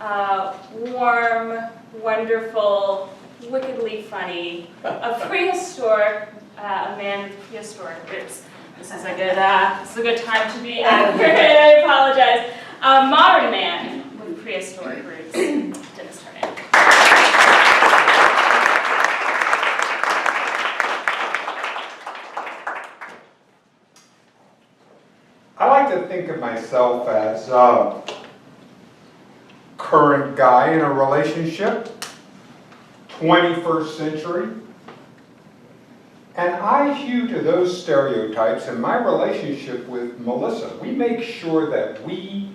warm, wonderful, wickedly funny, a prehistoric, a man with prehistoric roots. This is a good time to be accurate. I apologize. A modern man with prehistoric roots. Dennis Tardan. I like to think of myself as a current guy in a relationship, 21st century. And I hew to those stereotypes in my relationship with Melissa. We make sure that we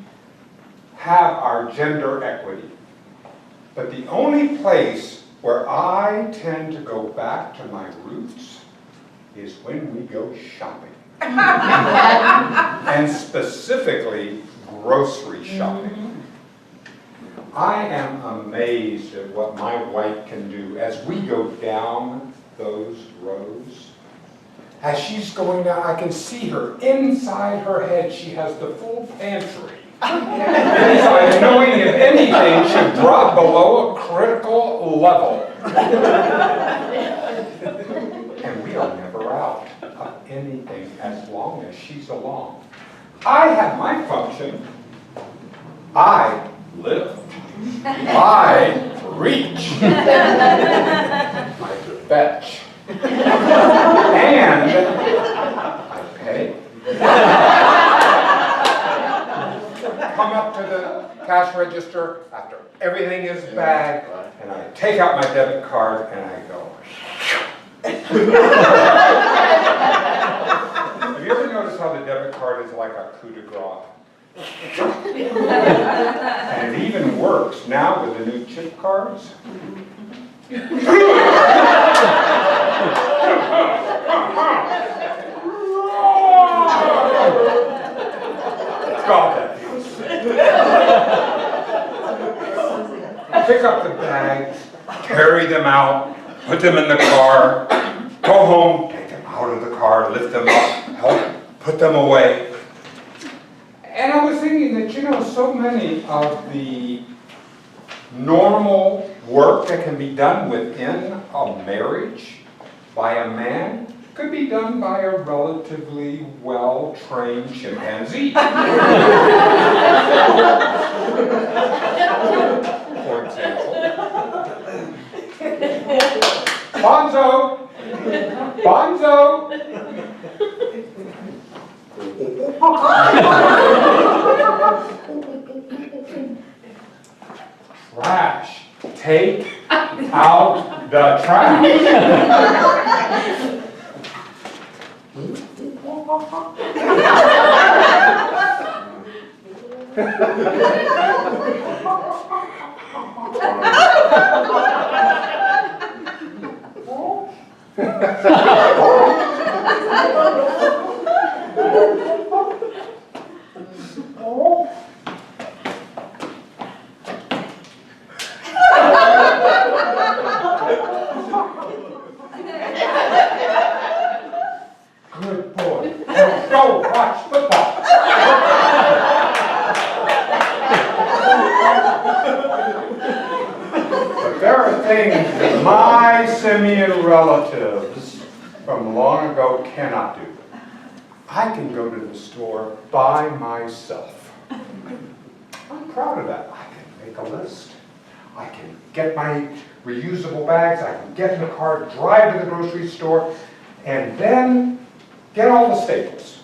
have our gender equity. But the only place where I tend to go back to my roots is when we go shopping. And specifically, grocery shopping. I am amazed at what my wife can do as we go down those rows. As she's going down, I can see her. Inside her head, she has the full pantry. Inside, knowing if anything should drop below a critical level. And we are never out of anything as long as she's along. I have my function. I lift. I reach. I fetch. And I pay. Come up to the cash register after everything is bagged, and I take out my debit card and I go. Have you ever noticed how the debit card is like a coup de grace? And it even works now with the new chip cards. God, that feels sick. Pick up the bags, carry them out, put them in the car, go home, take them out of the car, lift them up, help put them away. And I was thinking that, you know, so many of the normal work that can be done within a marriage by a man could be done by a relatively well-trained chimpanzee. For example, Bonzo! Bonzo! Trash. Take out the trash. Good boy. Now go watch football. But there are things that my simian relatives from long ago cannot do. I can go to the store by myself. I'm proud of that. I can make a list. I can get my reusable bags. I can get in the car, drive to the grocery store, and then get all the staples.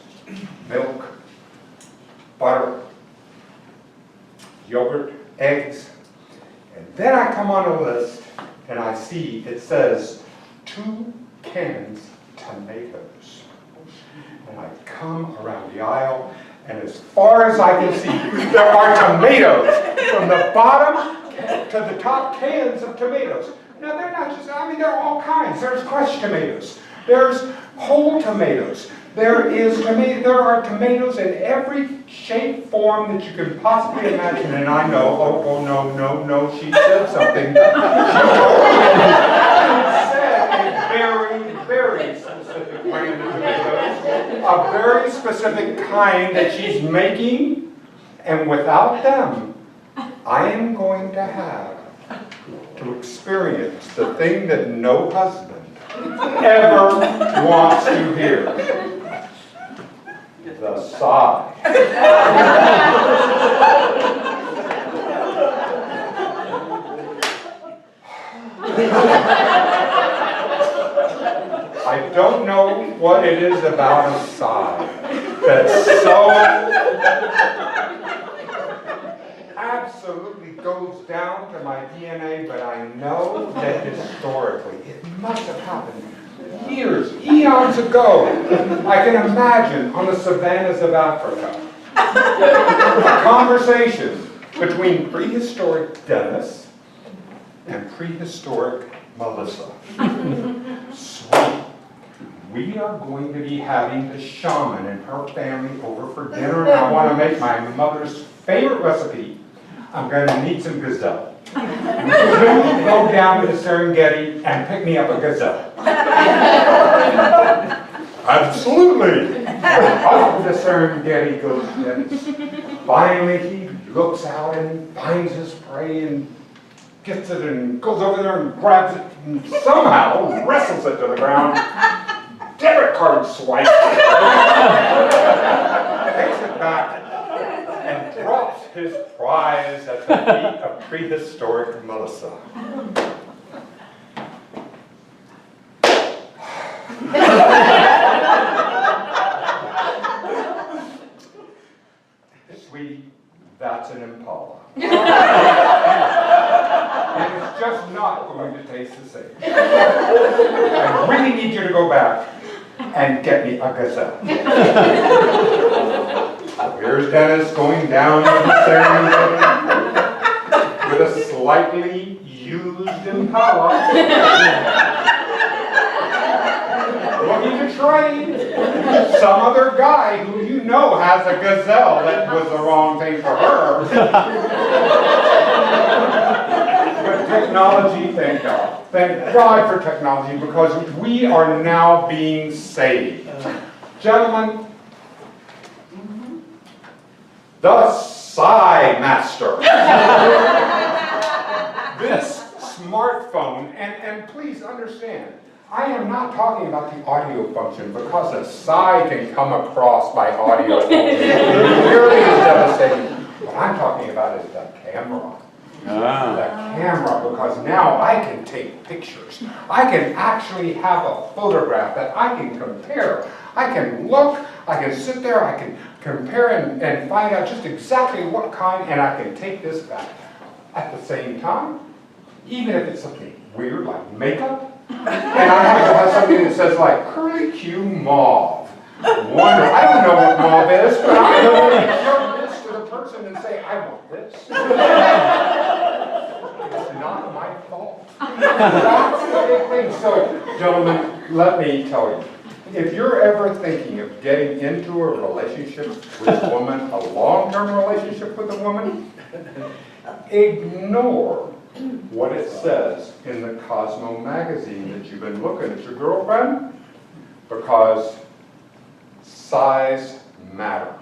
Milk, butter, yogurt, eggs. And then I come on a list and I see it says 2 cans tomatoes. And I come around the aisle, and as far as I can see, there are tomatoes from the bottom to the top cans of tomatoes. Now they're not just, I mean, there are all kinds. There's crushed tomatoes. There's whole tomatoes. There are tomatoes in every shape, form that you can possibly imagine. And I know, oh, no, she said something. She said a very specific brand of tomatoes. A very specific kind that she's making. And without them, I am going to have to experience the thing that no husband ever wants to hear. The sigh. I don't know what it is about a sigh that's so absolutely goes down to my DNA, but I know that historically it must have happened years, eons ago. I can imagine on the savannas of Africa a conversation between prehistoric Dennis and prehistoric Melissa. Sweet, we are going to be having the shaman and her family over for dinner, and I want to make my mother's favorite recipe. I'm going to need some gazelle. Would you go down to the Serengeti and pick me up a gazelle? Absolutely. Off to the Serengeti goes Dennis. Finally, he looks out and finds his prey and gets it and goes over there and grabs it and somehow wrestles it to the ground. Debit card swipe. Takes it back and drops his prize at the feet of prehistoric Melissa. Sweetie, that's an impala. And it's just not going to taste the same. I really need you to go back and get me a gazelle. So here's Dennis going down to the Serengeti with a slightly used impala. Looking to trade some other guy who you know has a gazelle that was the wrong thing for her. But technology, thank God. Thank God for technology, because we are now being saved. Gentlemen, the Sigh Master. This smartphone, and please understand, I am not talking about the audio function, because a sigh can come across by audio. It really is devastating. What I'm talking about is the camera. The camera, because now I can take pictures. I can actually have a photograph that I can compare. I can look, I can sit there, I can compare and find out just exactly what kind, and I can take this back. At the same time, even if it's something weird like makeup, and I have to have something that says like curly Q mauve. Wonder, I don't know what mauve is, but I know when you show this to the person and say, I want this. It's not my fault. That's the big thing. So, gentlemen, let me tell you, if you're ever thinking of getting into a relationship with a woman, a long-term relationship with a woman, ignore what it says in the Cosmo magazine that you've been looking at your girlfriend, because size matter.